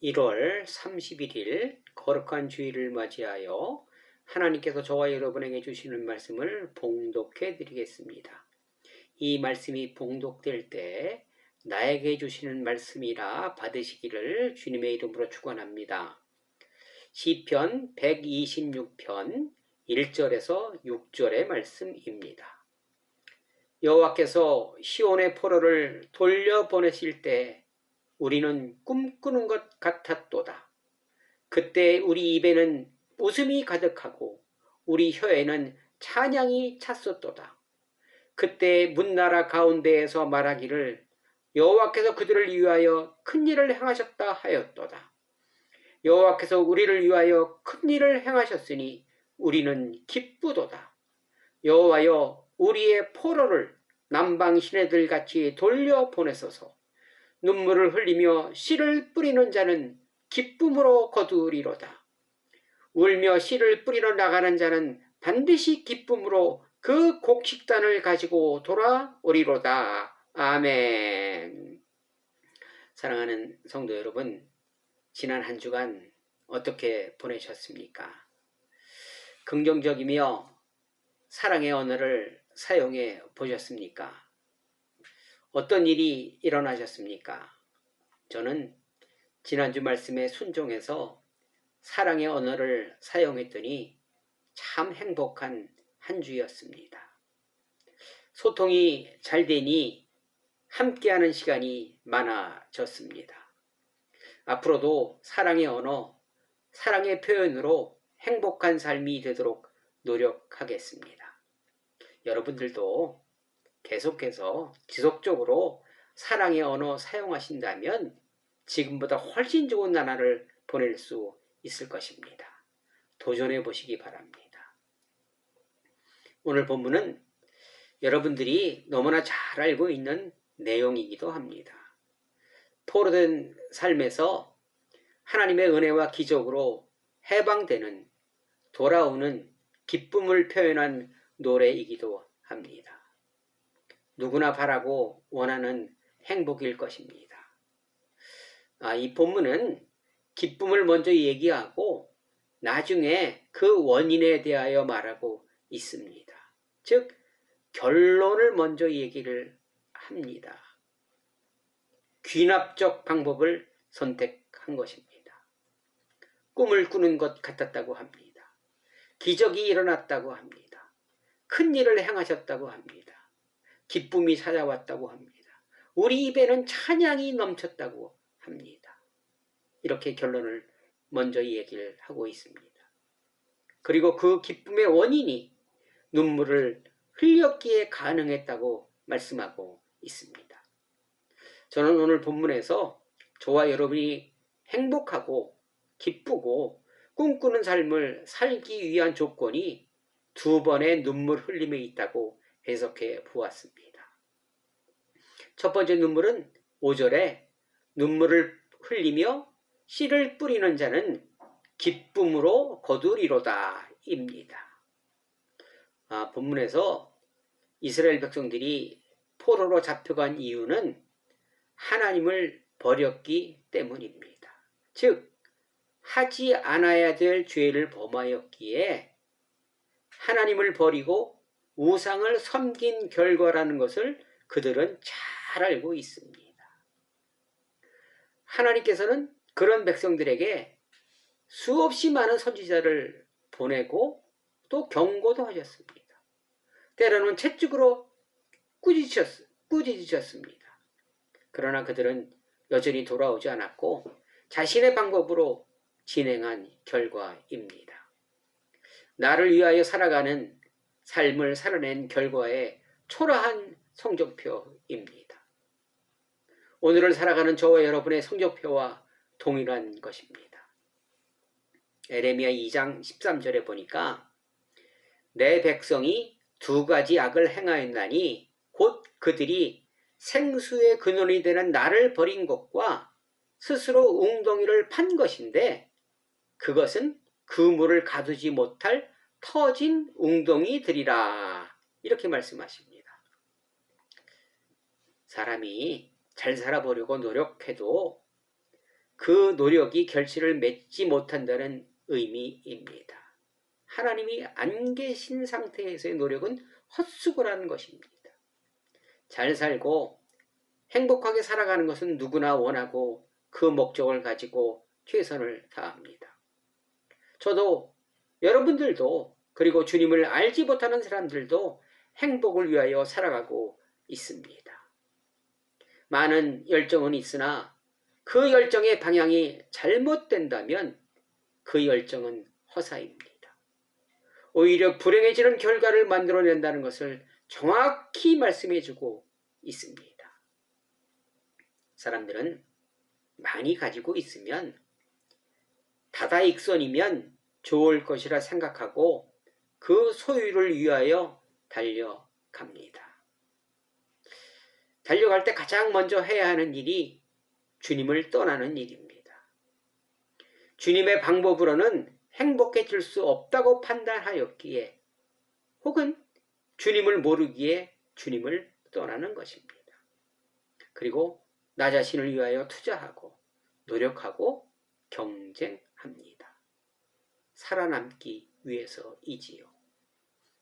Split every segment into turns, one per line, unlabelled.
1월 31일 거룩한 주일을 맞이하여 하나님께서 저와 여러분에게 주시는 말씀을 봉독해 드리겠습니다. 이 말씀이 봉독될 때 나에게 주시는 말씀이라 받으시기를 주님의 이름으로 축원합니다. 시편 126편 1절에서 6절의 말씀입니다. 여호와께서 시온의 포로를 돌려보내실 때 우리는 꿈꾸는 것 같았도다. 그때 우리 입에는 웃음이 가득하고 우리 혀에는 찬양이 찼었도다. 그때 문나라 가운데에서 말하기를 여호와께서 그들을 위하여 큰 일을 행하셨다 하였도다. 여호와께서 우리를 위하여 큰 일을 행하셨으니 우리는 기쁘도다. 여호와여 우리의 포로를 남방 시내들 같이 돌려보내소서. 눈물을 흘리며 씨를 뿌리는 자는 기쁨으로 거두리로다. 울며 씨를 뿌리러 나가는 자는 반드시 기쁨으로 그 곡식단을 가지고 돌아오리로다. 아멘. 사랑하는 성도 여러분, 지난 한 주간 어떻게 보내셨습니까? 긍정적이며 사랑의 언어를 사용해 보셨습니까? 어떤 일이 일어나셨습니까? 저는 지난주 말씀에 순종해서 사랑의 언어를 사용했더니 참 행복한 한 주였습니다. 소통이 잘 되니 함께하는 시간이 많아졌습니다. 앞으로도 사랑의 언어, 사랑의 표현으로 행복한 삶이 되도록 노력하겠습니다. 여러분들도 계속해서 지속적으로 사랑의 언어 사용하신다면 지금보다 훨씬 좋은 나날을 보낼 수 있을 것입니다. 도전해 보시기 바랍니다. 오늘 본문은 여러분들이 너무나 잘 알고 있는 내용이기도 합니다. 포로된 삶에서 하나님의 은혜와 기적으로 해방되는, 돌아오는 기쁨을 표현한 노래이기도 합니다. 누구나 바라고 원하는 행복일 것입니다. 이 본문은 기쁨을 먼저 얘기하고 나중에 그 원인에 대하여 말하고 있습니다. 즉 결론을 먼저 얘기를 합니다. 귀납적 방법을 선택한 것입니다. 꿈을 꾸는 것 같았다고 합니다. 기적이 일어났다고 합니다. 큰 일을 행하셨다고 합니다. 기쁨이 찾아왔다고 합니다. 우리 입에는 찬양이 넘쳤다고 합니다. 이렇게 결론을 먼저 얘기를 하고 있습니다. 그리고 그 기쁨의 원인이 눈물을 흘렸기에 가능했다고 말씀하고 있습니다. 저는 오늘 본문에서 저와 여러분이 행복하고 기쁘고 꿈꾸는 삶을 살기 위한 조건이 두 번의 눈물 흘림에 있다고 해석해 보았습니다. 첫 번째 눈물은 5절에 눈물을 흘리며 씨를 뿌리는 자는 기쁨으로 거두리로다 입니다. 본문에서 이스라엘 백성들이 포로로 잡혀간 이유는 하나님을 버렸기 때문입니다. 즉 하지 않아야 될 죄를 범하였기에 하나님을 버리고 우상을 섬긴 결과라는 것을 그들은 잘 알고 있습니다. 하나님께서는 그런 백성들에게 수없이 많은 선지자를 보내고 또 경고도 하셨습니다. 때로는 채찍으로 꾸짖으셨습니다. 그러나 그들은 여전히 돌아오지 않았고 자신의 방법으로 진행한 결과입니다. 나를 위하여 살아가는 삶을 살아낸 결과의 초라한 성적표입니다. 오늘을 살아가는 저와 여러분의 성적표와 동일한 것입니다. 에레미야 2장 13절에 보니까 내 백성이 두 가지 악을 행하였나니 곧 그들이 생수의 근원이 되는 나를 버린 것과 스스로 웅덩이를 판 것인데 그것은 그 물을 가두지 못할 터진 웅덩이들이라 이렇게 말씀하십니다. 사람이 잘 살아보려고 노력해도 그 노력이 결실을 맺지 못한다는 의미입니다. 하나님이 안 계신 상태에서의 노력은 헛수고라는 것입니다. 잘 살고 행복하게 살아가는 것은 누구나 원하고 그 목적을 가지고 최선을 다합니다. 저도 여러분들도 그리고 주님을 알지 못하는 사람들도 행복을 위하여 살아가고 있습니다. 많은 열정은 있으나 그 열정의 방향이 잘못된다면 그 열정은 허사입니다. 오히려 불행해지는 결과를 만들어낸다는 것을 정확히 말씀해주고 있습니다. 사람들은 많이 가지고 있으면 다다익선이면 좋을 것이라 생각하고 그 소유를 위하여 달려갑니다. 달려갈 때 가장 먼저 해야 하는 일이 주님을 떠나는 일입니다. 주님의 방법으로는 행복해질 수 없다고 판단하였기에 혹은 주님을 모르기에 주님을 떠나는 것입니다. 그리고 나 자신을 위하여 투자하고 노력하고 경쟁합니다. 살아남기 위해서이지요.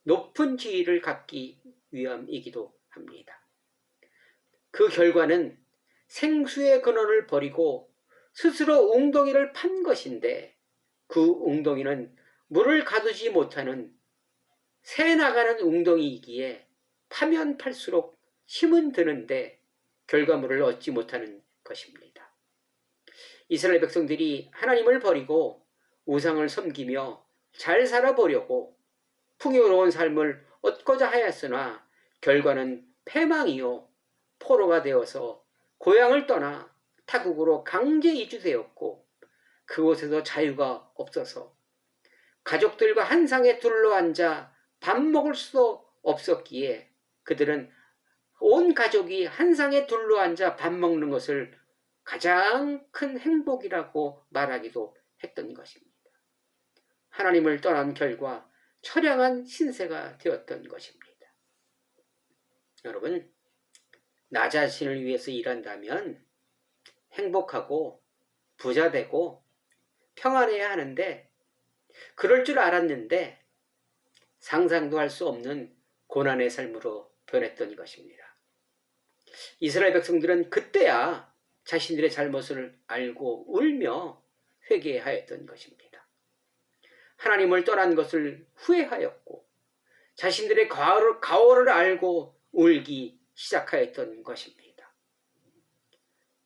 높은 지위를 갖기 위함이기도 합니다. 그 결과는 생수의 근원을 버리고 스스로 웅덩이를 판 것인데 그 웅덩이는 물을 가두지 못하는 새 나가는 웅덩이이기에 파면 팔수록 힘은 드는데 결과물을 얻지 못하는 것입니다. 이스라엘 백성들이 하나님을 버리고 우상을 섬기며 잘 살아보려고 풍요로운 삶을 얻고자 하였으나 결과는 패망이요 포로가 되어서 고향을 떠나 타국으로 강제 이주되었고 그곳에서 자유가 없어서 가족들과 한 상에 둘러앉아 밥 먹을 수도 없었기에 그들은 온 가족이 한 상에 둘러앉아 밥 먹는 것을 가장 큰 행복이라고 말하기도 했던 것입니다. 하나님을 떠난 결과 처량한 신세가 되었던 것입니다. 여러분, 나 자신을 위해서 일한다면 행복하고 부자되고 평안해야 하는데 그럴 줄 알았는데 상상도 할 수 없는 고난의 삶으로 변했던 것입니다. 이스라엘 백성들은 그때야 자신들의 잘못을 알고 울며 회개하였던 것입니다. 하나님을 떠난 것을 후회하였고 자신들의 가오를 알고 울기 시작하였던 것입니다.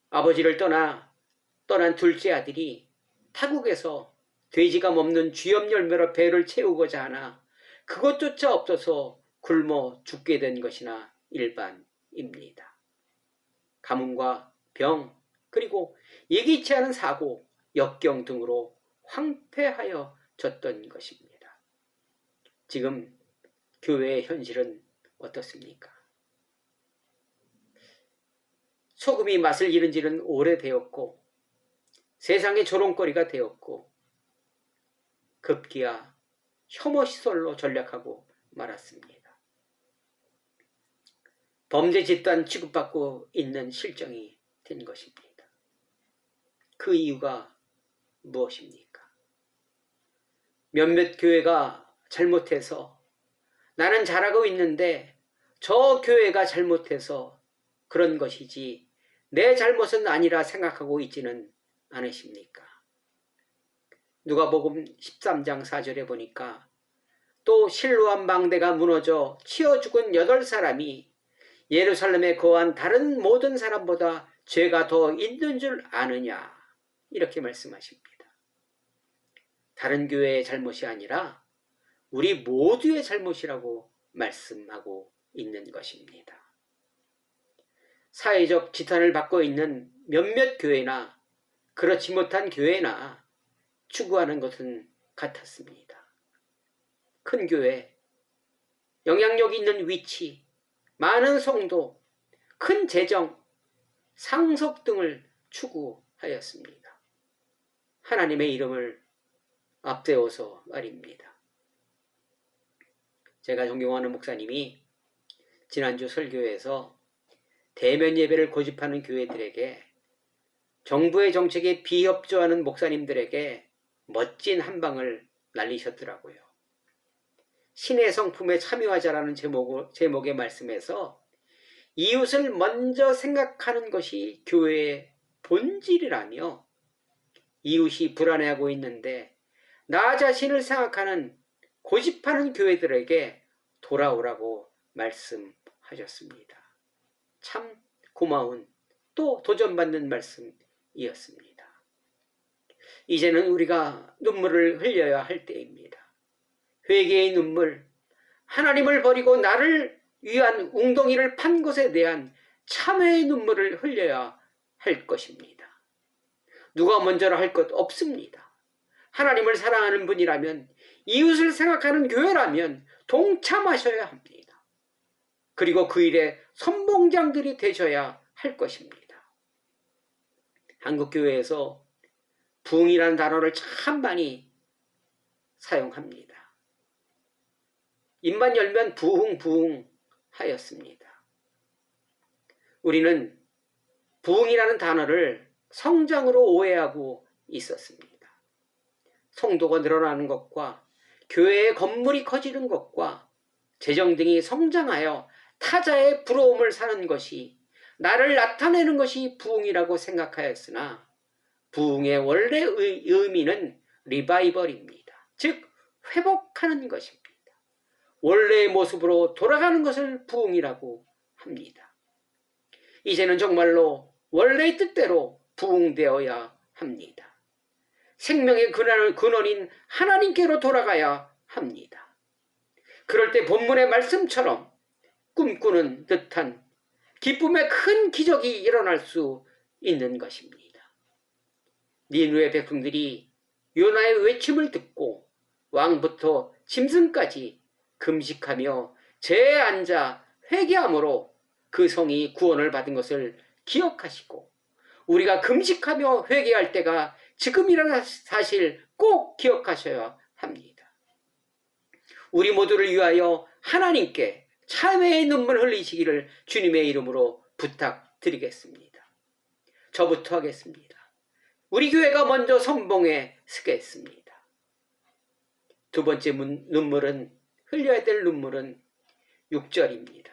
아버지를 떠난 둘째 아들이 타국에서 돼지가 먹는 쥐염 열매로 배를 채우고자 하나 그것조차 없어서 굶어 죽게 된 것이나 일반입니다. 가뭄과 병 그리고 예기치 않은 사고, 역경 등으로 황폐하여졌던 것입니다. 지금 교회의 현실은 어떻습니까? 소금이 맛을 잃은 지는 오래되었고 세상의 조롱거리가 되었고 급기야 혐오시설로 전락하고 말았습니다. 범죄 집단 취급받고 있는 실정이 된 것입니다. 그 이유가 무엇입니까? 몇몇 교회가 잘못해서 나는 잘하고 있는데 저 교회가 잘못해서 그런 것이지 내 잘못은 아니라 생각하고 있지는 않으십니까? 누가복음 13장 4절에 보니까 또 실로암 망대가 무너져 치어 죽은 8사람이 예루살렘에 거한 다른 모든 사람보다 죄가 더 있는 줄 아느냐 이렇게 말씀하십니다. 다른 교회의 잘못이 아니라 우리 모두의 잘못이라고 말씀하고 있는 것입니다. 사회적 지탄을 받고 있는 몇몇 교회나 그렇지 못한 교회나 추구하는 것은 같았습니다. 큰 교회, 영향력 있는 위치, 많은 성도, 큰 재정, 상속 등을 추구하였습니다. 하나님의 이름을 앞세워서 말입니다. 제가 존경하는 목사님이 지난주 설교에서 대면 예배를 고집하는 교회들에게 정부의 정책에 비협조하는 목사님들에게 멋진 한 방을 날리셨더라고요. 신의 성품에 참여하자라는 제목의 말씀에서 이웃을 먼저 생각하는 것이 교회의 본질이라며, 이웃이 불안해하고 있는데 나 자신을 생각하는 고집하는 교회들에게 돌아오라고 말씀하셨습니다. 참 고마운, 또 도전받는 말씀이었습니다. 이제는 우리가 눈물을 흘려야 할 때입니다. 회개의 눈물, 하나님을 버리고 나를 위한 웅덩이를 판 것에 대한 참회의 눈물을 흘려야 할 것입니다. 누가 먼저라 할 것 없습니다. 하나님을 사랑하는 분이라면, 이웃을 생각하는 교회라면 동참하셔야 합니다. 그리고 그 일에 선봉장들이 되셔야 할 것입니다. 한국교회에서 부흥이라는 단어를 참 많이 사용합니다. 입만 열면 부흥 하였습니다. 우리는 부흥이라는 단어를 성장으로 오해하고 있었습니다. 성도가 늘어나는 것과 교회의 건물이 커지는 것과 재정 등이 성장하여 타자의 부러움을 사는 것이, 나를 나타내는 것이 부흥이라고 생각하였으나, 부흥의 원래 의미는 리바이벌입니다. 즉 회복하는 것입니다. 원래의 모습으로 돌아가는 것을 부흥이라고 합니다. 이제는 정말로 원래의 뜻대로 부흥되어야 합니다. 생명의 근원인 하나님께로 돌아가야 합니다. 그럴 때 본문의 말씀처럼 꿈꾸는 듯한 기쁨의 큰 기적이 일어날 수 있는 것입니다. 니느웨 백성들이 요나의 외침을 듣고 왕부터 짐승까지 금식하며 제에 앉아 회개함으로 그 성이 구원을 받은 것을 기억하시고, 우리가 금식하며 회개할 때가 지금이라는 사실 꼭 기억하셔야 합니다. 우리 모두를 위하여 하나님께 참회의 눈물 흘리시기를 주님의 이름으로 부탁드리겠습니다. 저부터 하겠습니다. 우리 교회가 먼저 선봉에 서겠습니다. 두 번째 눈물은, 흘려야 될 눈물은 6절입니다.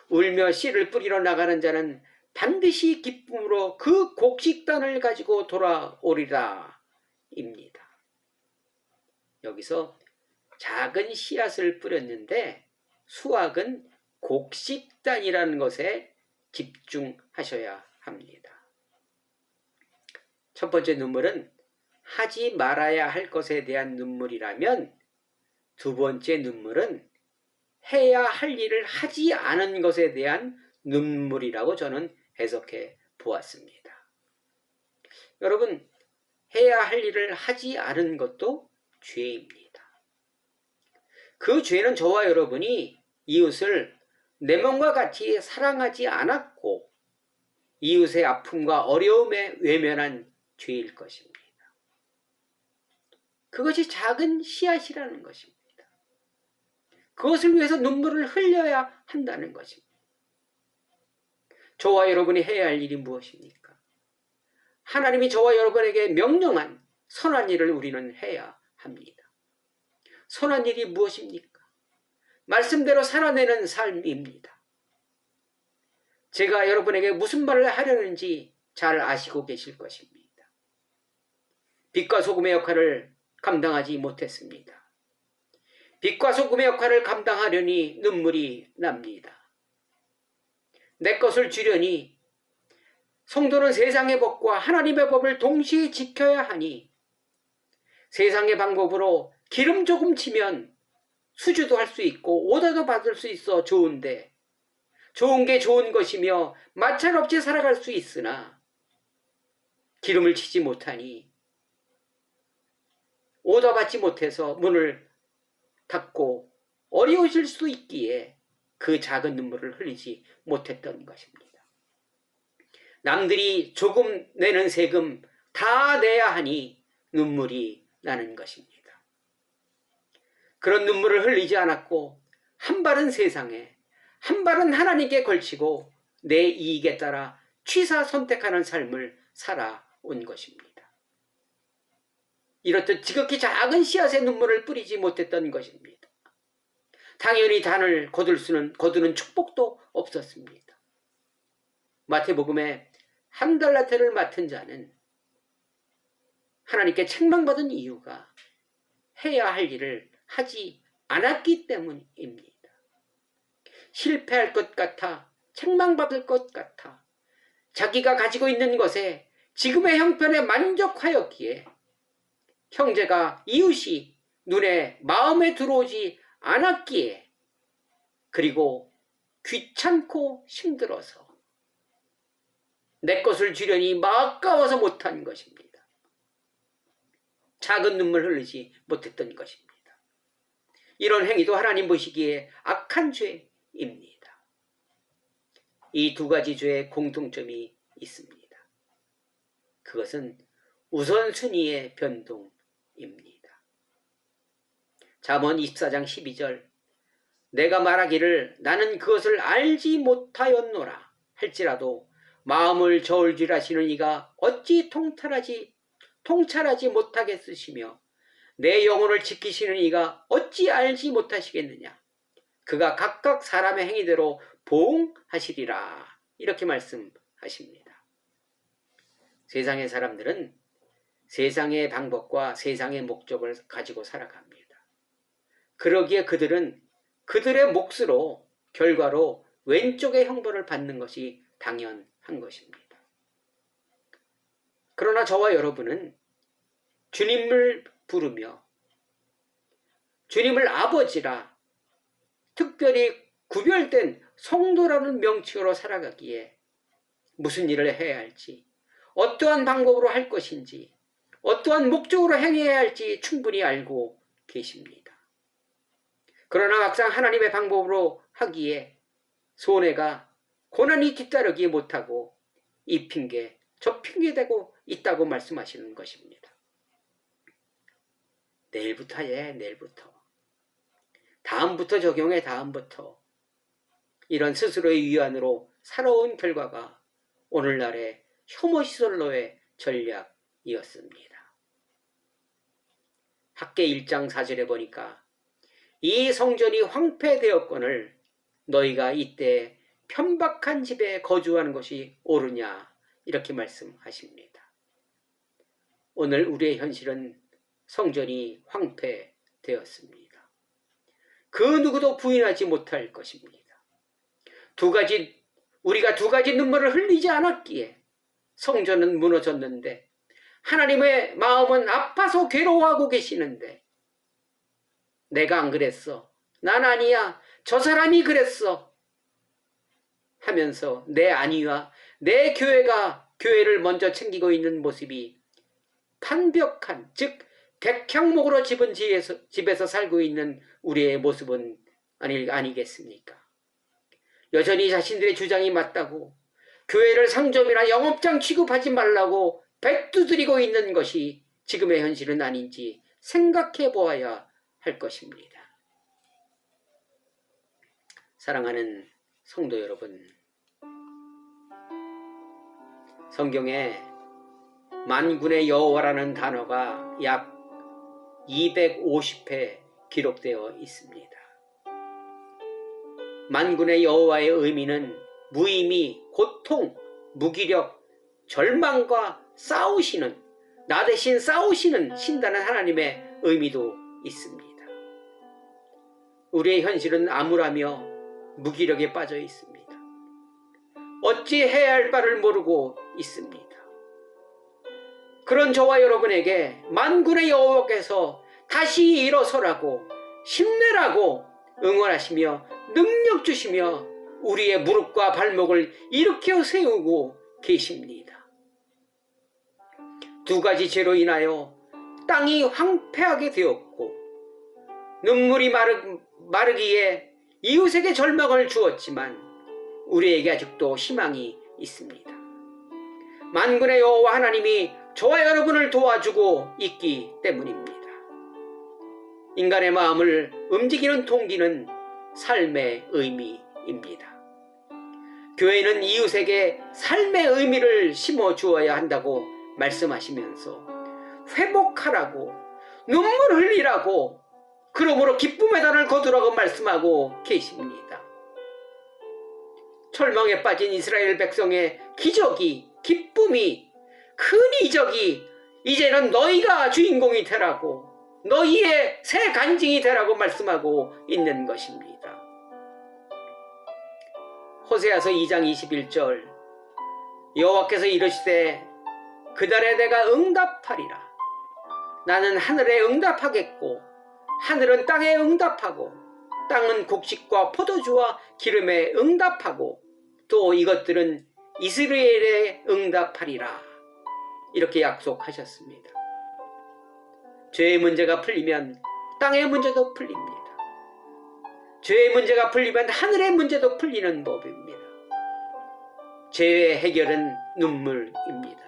울며 씨를 뿌리러 나가는 자는 반드시 기쁨으로 그 곡식단을 가지고 돌아오리라 입니다. 여기서 작은 씨앗을 뿌렸는데 수확은 곡식단이라는 것에 집중하셔야 합니다. 첫 번째 눈물은 하지 말아야 할 것에 대한 눈물이라면, 두 번째 눈물은 해야 할 일을 하지 않은 것에 대한 눈물이라고 저는 해석해 보았습니다. 여러분, 해야 할 일을 하지 않은 것도 죄입니다. 그 죄는 저와 여러분이 이웃을 내 몸과 같이 사랑하지 않았고 이웃의 아픔과 어려움에 외면한 죄일 것입니다. 그것이 작은 씨앗이라는 것입니다. 그것을 위해서 눈물을 흘려야 한다는 것입니다. 저와 여러분이 해야 할 일이 무엇입니까? 하나님이 저와 여러분에게 명령한 선한 일을 우리는 해야 합니다. 선한 일이 무엇입니까? 말씀대로 살아내는 삶입니다. 제가 여러분에게 무슨 말을 하려는지 잘 아시고 계실 것입니다. 빛과 소금의 역할을 감당하지 못했습니다. 빛과 소금의 역할을 감당하려니 눈물이 납니다. 내 것을 주려니 성도는 세상의 법과 하나님의 법을 동시에 지켜야 하니, 세상의 방법으로 기름 조금 치면 수주도 할 수 있고 오다도 받을 수 있어 좋은데, 좋은 게 좋은 것이며 마찰 없이 살아갈 수 있으나 기름을 치지 못하니 오다 받지 못해서 문을 닫고 어려우실 수도 있기에 그 작은 눈물을 흘리지 못했던 것입니다. 남들이 조금 내는 세금 다 내야 하니 눈물이 나는 것입니다. 그런 눈물을 흘리지 않았고 한 발은 세상에, 한 발은 하나님께 걸치고 내 이익에 따라 취사 선택하는 삶을 살아온 것입니다. 이렇듯 지극히 작은 씨앗의 눈물을 뿌리지 못했던 것입니다. 당연히 단을 거두는 축복도 없었습니다. 마태복음에 한 달란트를 맡은 자는 하나님께 책망받은 이유가 해야 할 일을 하지 않았기 때문입니다. 실패할 것 같아, 책망받을 것 같아, 자기가 가지고 있는 것에 지금의 형편에 만족하였기에 형제가 이웃이 눈에 마음에 들어오지 않았기에 그리고 귀찮고 힘들어서 내 것을 주려니 아까워서 못한 것입니다. 작은 눈물 흘리지 못했던 것입니다. 이런 행위도 하나님 보시기에 악한 죄입니다. 이 두 가지 죄의 공통점이 있습니다. 그것은 우선순위의 변동입니다. 잠언 24장 12절 내가 말하기를 나는 그것을 알지 못하였노라 할지라도 마음을 저울질하시는 이가 어찌 통찰하지 못하겠으시며 내 영혼을 지키시는 이가 어찌 알지 못하시겠느냐. 그가 각각 사람의 행위대로 보응하시리라. 이렇게 말씀하십니다. 세상의 사람들은 세상의 방법과 세상의 목적을 가지고 살아갑니다. 그러기에 그들은 그들의 몫으로 결과로 왼쪽의 형벌을 받는 것이 당연한 것입니다. 그러나 저와 여러분은 주님을 부르며 주님을 아버지라 특별히 구별된 성도라는 명칭으로 살아가기에 무슨 일을 해야 할지, 어떠한 방법으로 할 것인지, 어떠한 목적으로 행해야 할지 충분히 알고 계십니다. 그러나 막상 하나님의 방법으로 하기에 손해가 고난이 뒤따르기 못하고 이 핑계 저 핑계대고 있다고 말씀하시는 것입니다. 내일부터 해, 내일부터. 다음부터 적용해, 다음부터. 이런 스스로의 위안으로 살아온 결과가 오늘날의 혐오시설로의 전략이었습니다. 학계 1장 4절에 보니까 이 성전이 황폐되었거늘 너희가 이때 편박한 집에 거주하는 것이 옳으냐 이렇게 말씀하십니다. 오늘 우리의 현실은 성전이 황폐되었습니다. 그 누구도 부인하지 못할 것입니다. 우리가 두 가지 눈물을 흘리지 않았기에 성전은 무너졌는데 하나님의 마음은 아파서 괴로워하고 계시는데 내가 안 그랬어. 난 아니야. 저 사람이 그랬어. 하면서 내 안위와 내 교회를 먼저 챙기고 있는 모습이 판벽한, 즉 백향목으로 집은 집에서 살고 있는 우리의 모습은 아니겠습니까? 여전히 자신들의 주장이 맞다고 교회를 상점이나 영업장 취급하지 말라고 백두드리고 있는 것이 지금의 현실은 아닌지 생각해 보아야 할 것입니다. 사랑하는 성도 여러분, 성경에 만군의 여호와라는 단어가 약 250회 기록되어 있습니다. 만군의 여호와의 의미는 무의미, 고통, 무기력, 절망과 싸우시는, 나 대신 싸우시는 신다는 하나님의 의미도 있습니다. 우리의 현실은 암울하며 무기력에 빠져 있습니다. 어찌 해야 할 바를 모르고 있습니다. 그런 저와 여러분에게 만군의 여호와께서 다시 일어서라고 힘내라고 응원하시며 능력 주시며 우리의 무릎과 발목을 일으켜 세우고 계십니다. 두 가지 죄로 인하여 땅이 황폐하게 되었고 눈물이 마르기에 이웃에게 절망을 주었지만 우리에게 아직도 희망이 있습니다. 만군의 여호와 하나님이 저와 여러분을 도와주고 있기 때문입니다. 인간의 마음을 움직이는 동기는 삶의 의미입니다. 교회는 이웃에게 삶의 의미를 심어 주어야 한다고 말씀하시면서 회복하라고, 눈물 흘리라고, 그러므로 기쁨의 단을 거두라고 말씀하고 계십니다. 절망에 빠진 이스라엘 백성의 기적이, 기쁨이, 큰 이적이 이제는 너희가 주인공이 되라고, 너희의 새 간증이 되라고 말씀하고 있는 것입니다. 호세아서 2장 21절, 여호와께서 이르시되 그날에 내가 응답하리라. 나는 하늘에 응답하겠고 하늘은 땅에 응답하고 땅은 곡식과 포도주와 기름에 응답하고 또 이것들은 이스라엘에 응답하리라. 이렇게 약속하셨습니다. 죄의 문제가 풀리면 땅의 문제도 풀립니다. 죄의 문제가 풀리면 하늘의 문제도 풀리는 법입니다. 죄의 해결은 눈물입니다.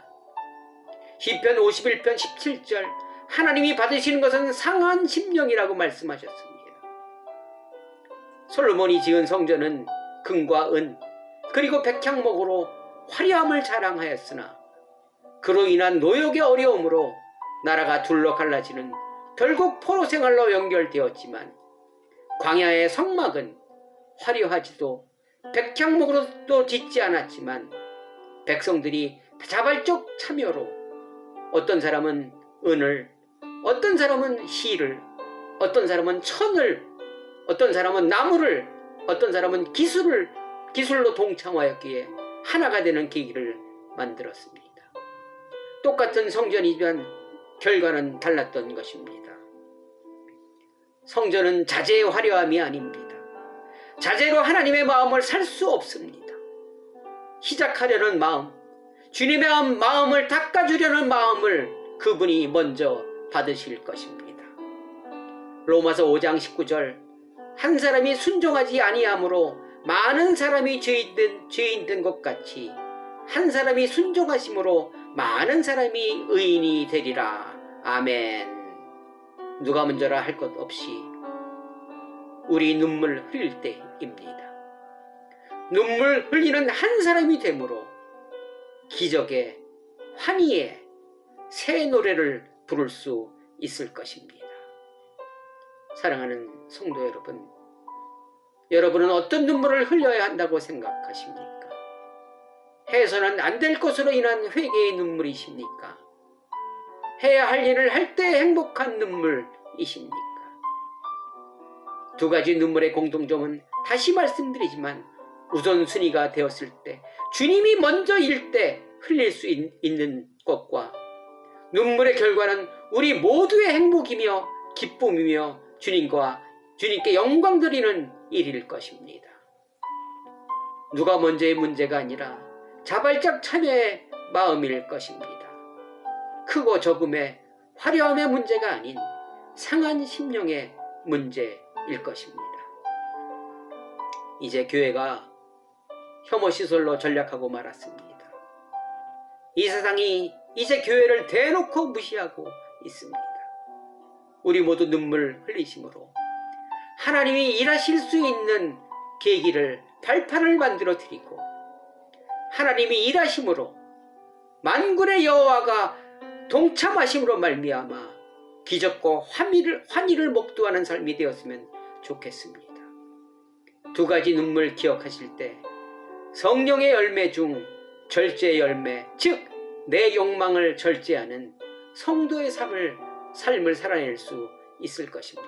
시편 51편 17절, 하나님이 받으시는 것은 상한 심령이라고 말씀하셨습니다. 솔로몬이 지은 성전은 금과 은 그리고 백향목으로 화려함을 자랑하였으나 그로 인한 노역의 어려움으로 나라가 둘러 갈라지는 결국 포로 생활로 연결되었지만 광야의 성막은 화려하지도 백향목으로도 짓지 않았지만 백성들이 자발적 참여로 어떤 사람은 은을, 어떤 사람은 실을, 어떤 사람은 천을, 어떤 사람은 나무를, 어떤 사람은 기술로 동참하였기에 하나가 되는 계기를 만들었습니다. 똑같은 성전이지만 결과는 달랐던 것입니다. 성전은 자재의 화려함이 아닙니다. 자재로 하나님의 마음을 살 수 없습니다. 시작하려는 마음, 주님의 마음을 닦아주려는 마음을 그분이 먼저 받으실 것입니다. 로마서 5장 19절, 한 사람이 순종하지 아니함으로 많은 사람이 죄인 된 것 같이 한 사람이 순종하심으로 많은 사람이 의인이 되리라. 아멘. 누가 먼저라 할 것 없이 우리 눈물 흘릴 때입니다. 눈물 흘리는 한 사람이 되므로 기적의, 환희의 새 노래를 부를 수 있을 것입니다. 사랑하는 성도 여러분, 여러분은 어떤 눈물을 흘려야 한다고 생각하십니까? 해서는 안 될 것으로 인한 회개의 눈물이십니까? 해야 할 일을 할 때 행복한 눈물이십니까? 두 가지 눈물의 공통점은 다시 말씀드리지만 우선순위가 되었을 때, 주님이 먼저일 때 흘릴 수 있는 것과 눈물의 결과는 우리 모두의 행복이며 기쁨이며 주님께 영광 드리는 일일 것입니다. 누가 먼저의 문제가 아니라 자발적 참여의 마음일 것입니다. 크고 적음의 화려함의 문제가 아닌 상한 심령의 문제일 것입니다. 이제 교회가 혐오시설로 전락하고 말았습니다. 이 세상이 이제 교회를 대놓고 무시하고 있습니다. 우리 모두 눈물 흘리심으로 하나님이 일하실 수 있는 계기를, 발판을 만들어 드리고 하나님이 일하심으로 만군의 여호와가 동참하심으로 말미암아 기적과 환희를 목도하는 삶이 되었으면 좋겠습니다. 두 가지 눈물 기억하실 때 성령의 열매 중 절제의 열매, 즉 내 욕망을 절제하는 성도의 삶을 살아낼 수 있을 것입니다.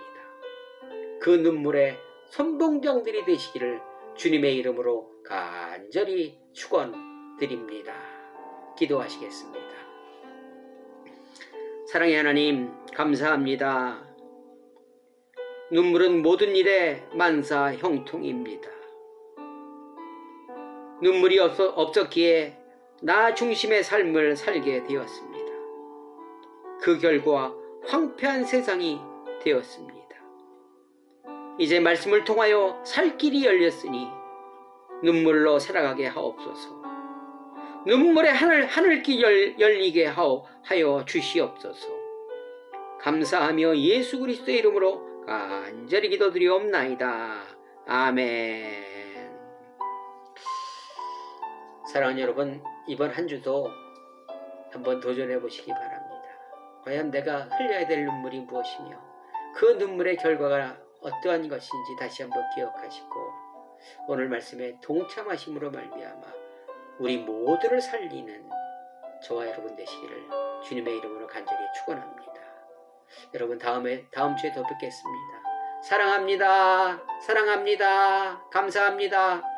그 눈물의 선봉장들이 되시기를 주님의 이름으로 간절히 축원드립니다. 기도하시겠습니다. 사랑의 하나님, 감사합니다. 눈물은 모든 일의 만사 형통입니다. 눈물이 없었기에 나 중심의 삶을 살게 되었습니다. 그 결과 황폐한 세상이 되었습니다. 이제 말씀을 통하여 살 길이 열렸으니 눈물로 살아가게 하옵소서. 눈물의 하늘길 열리게 하여 주시옵소서. 감사하며 예수 그리스도의 이름으로 간절히 기도드리옵나이다. 아멘. 사랑하는 여러분, 이번 한 주도 한번 도전해 보시기 바랍니다. 과연 내가 흘려야 될 눈물이 무엇이며 그 눈물의 결과가 어떠한 것인지 다시 한번 기억하시고 오늘 말씀에 동참하심으로 말미암아 우리 모두를 살리는 저와 여러분 되시기를 주님의 이름으로 간절히 축원합니다. 여러분 다음 주에 더 뵙겠습니다. 사랑합니다. 사랑합니다. 감사합니다.